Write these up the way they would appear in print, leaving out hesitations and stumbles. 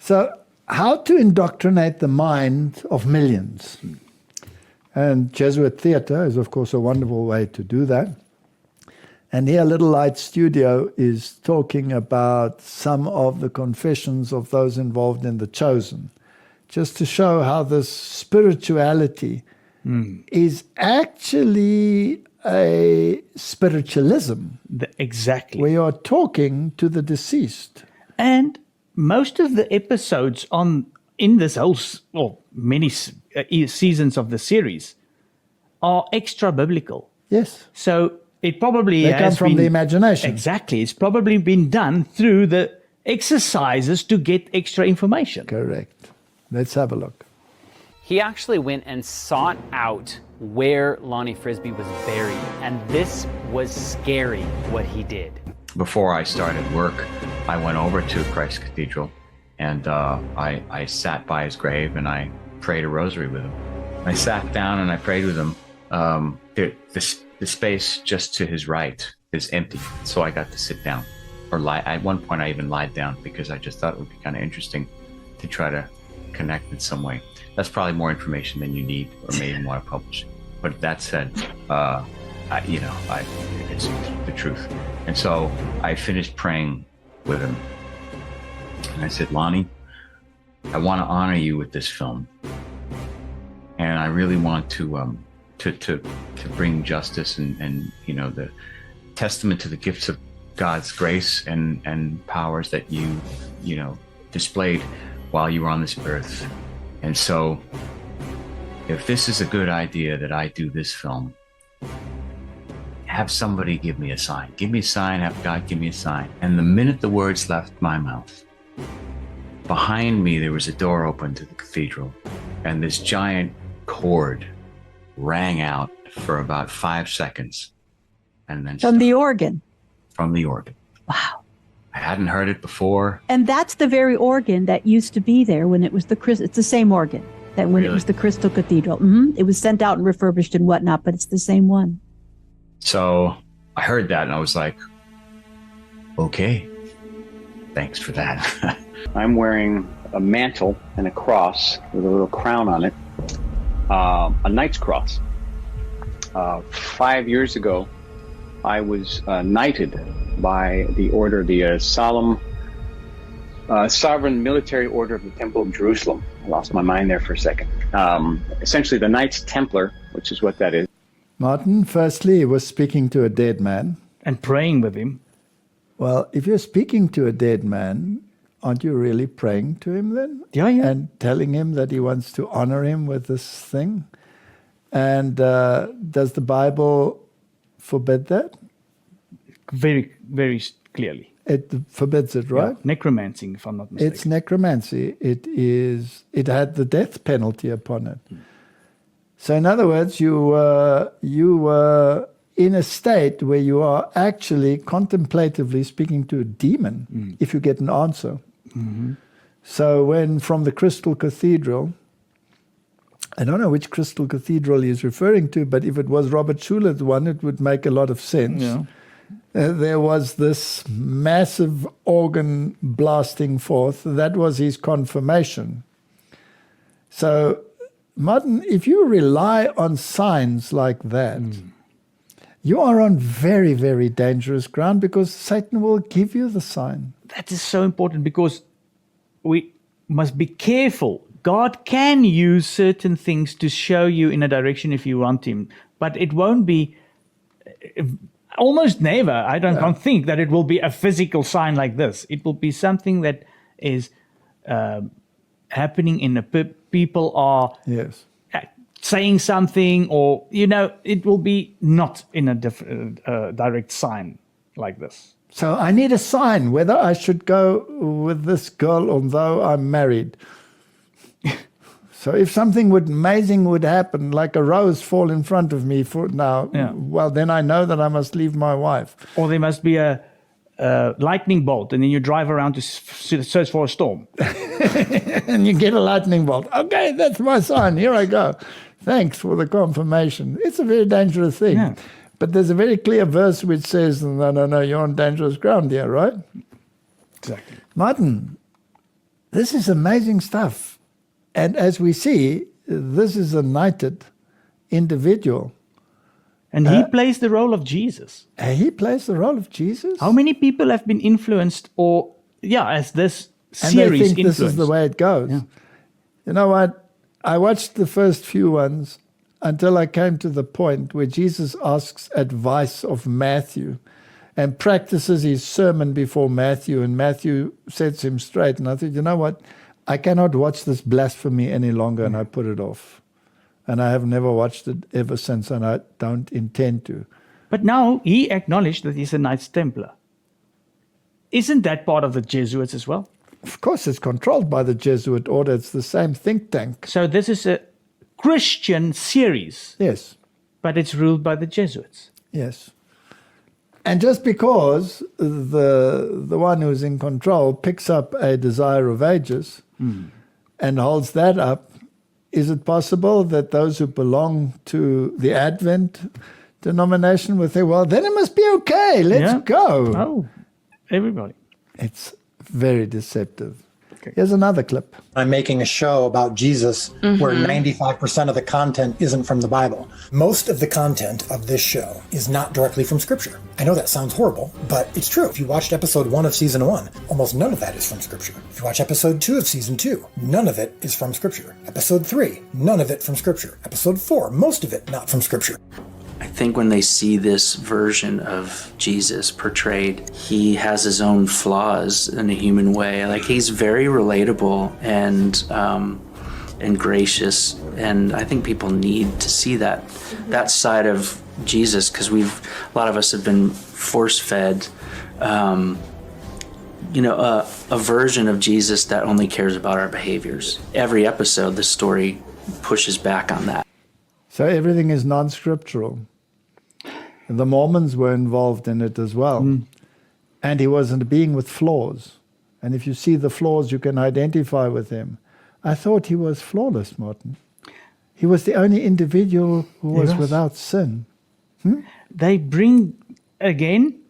So how to indoctrinate the mind of millions. And Jesuit theater is, of course, a wonderful way to do that. And here, Little Light Studio is talking about some of the confessions of those involved in The Chosen, just to show how this spirituality is actually a spiritualism. Exactly. Where you're talking to the deceased. And most of the episodes in this whole, many seasons of the series are extra biblical. Yes. So it probably they come from the imagination. Exactly. It's probably been done through the exercises to get extra information. Correct. Let's have a look. He actually went and sought out where Lonnie Frisbee was buried, and this was scary what he did. Before I started work, I went over to Christ Cathedral, and I sat by his grave and I prayed a rosary with him. I sat down and I prayed with him. The space just to his right is empty, so I got to sit down or lie. At one point, I even lied down because I just thought it would be kind of interesting to try to connect in some way. That's probably more information than you need or may even want to publish. But that said, it's the truth. And so I finished praying with him. And I said, Lonnie, I want to honor you with this film. And I really want to bring justice and the testament to the gifts of God's grace and powers that you displayed while you were on this earth. And so if this is a good idea that I do this film, have somebody give me a sign. Give me a sign, have God give me a sign. And the minute the words left my mouth, behind me there was a door open to the cathedral, and this giant cord rang out for about 5 seconds. And then from the organ. From the organ. Wow. I hadn't heard it before. And that's the very organ that used to be there when it was it's the same organ that when Really? It was the Crystal Cathedral. It was sent out and refurbished and whatnot, but it's the same one. So I heard that and I was like, okay, thanks for that. I'm wearing a mantle and a cross with a little crown on it, a knight's cross. 5 years ago, I was knighted by the order, the solemn sovereign military order of the Temple of Jerusalem. I lost my mind there for a second. Essentially the Knights Templar, which is what that is. Martin, firstly, he was speaking to a dead man. And praying with him. Well, if you're speaking to a dead man, aren't you really praying to him then? Yeah. And telling him that he wants to honor him with this thing? And does the Bible forbid that? Very, very clearly. It forbids it, right? Yeah. Necromancy, if I'm not mistaken. It's necromancy. It had the death penalty upon it. So in other words, you were in a state where you are actually contemplatively speaking to a demon if you get an answer. Mm-hmm. So when from the Crystal Cathedral, I don't know which Crystal Cathedral he is referring to, but if it was Robert Schuller's one, it would make a lot of sense. Yeah. There was this massive organ blasting forth. That was his confirmation. So, Martin, if you rely on signs like that, you are on very, very dangerous ground because Satan will give you the sign. That is so important because we must be careful. God can use certain things to show you in a direction if you want him, but it won't be... Almost never, I don't think that it will be a physical sign like this. It will be something that is happening in people are saying something, or, it will be not in a direct sign like this. So I need a sign whether I should go with this girl although I'm married. So if something amazing would happen, like a rose fall in front of me well, then I know that I must leave my wife. Or there must be a lightning bolt, and then you drive around to search for a storm. And you get a lightning bolt. Okay, that's my sign. Here I go. Thanks for the confirmation. It's a very dangerous thing. Yeah. But there's a very clear verse which says, no, you're on dangerous ground here, right? Exactly. Martin, This is amazing stuff. And as we see, this is a knighted individual. And he plays the role of Jesus. And he plays the role of Jesus. How many people have been influenced as this And series they think influenced? this is the way it goes. Yeah. You know what? I watched the first few ones until I came to the point where Jesus asks advice of Matthew and practices his sermon before Matthew, and Matthew sets him straight. And I thought, you know what? I cannot watch this blasphemy any longer, and I put it off. And I have never watched it ever since, and I don't intend to. But now he acknowledged that he's a Knights Templar. Isn't that part of the Jesuits as well? Of course, it's controlled by the Jesuit order. It's the same think tank. So this is a Christian series, Yes, but it's ruled by the Jesuits. yes. And just because the one who's in control picks up a desire of ages and holds that up, is it possible that those who belong to the Advent denomination will think, well, then it must be okay, let's go. Oh, everybody. It's very deceptive. Here's another clip. I'm making a show about Jesus where 95% of the content isn't from the Bible. Most of the content of this show is not directly from Scripture. I know that sounds horrible, but it's true. If you watched episode 1 of season 1, almost none of that is from Scripture. If you watch episode 2 of season 2, none of it is from Scripture. Episode 3, none of it from Scripture. Episode 4, most of it not from Scripture. I think when they see this version of Jesus portrayed, he has his own flaws in a human way. Like, he's very relatable and gracious, and I think people need to see that side of Jesus, because a lot of us have been force-fed, a version of Jesus that only cares about our behaviors. Every episode, the story pushes back on that. So everything is non-scriptural. The Mormons were involved in it as well. And he was a being with flaws. And if you see the flaws, you can identify with him. I thought he was flawless, Martin. He was the only individual who was without sin. They bring, again,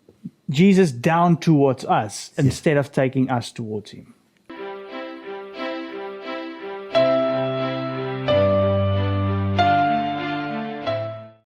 Jesus down towards us instead of taking us towards him.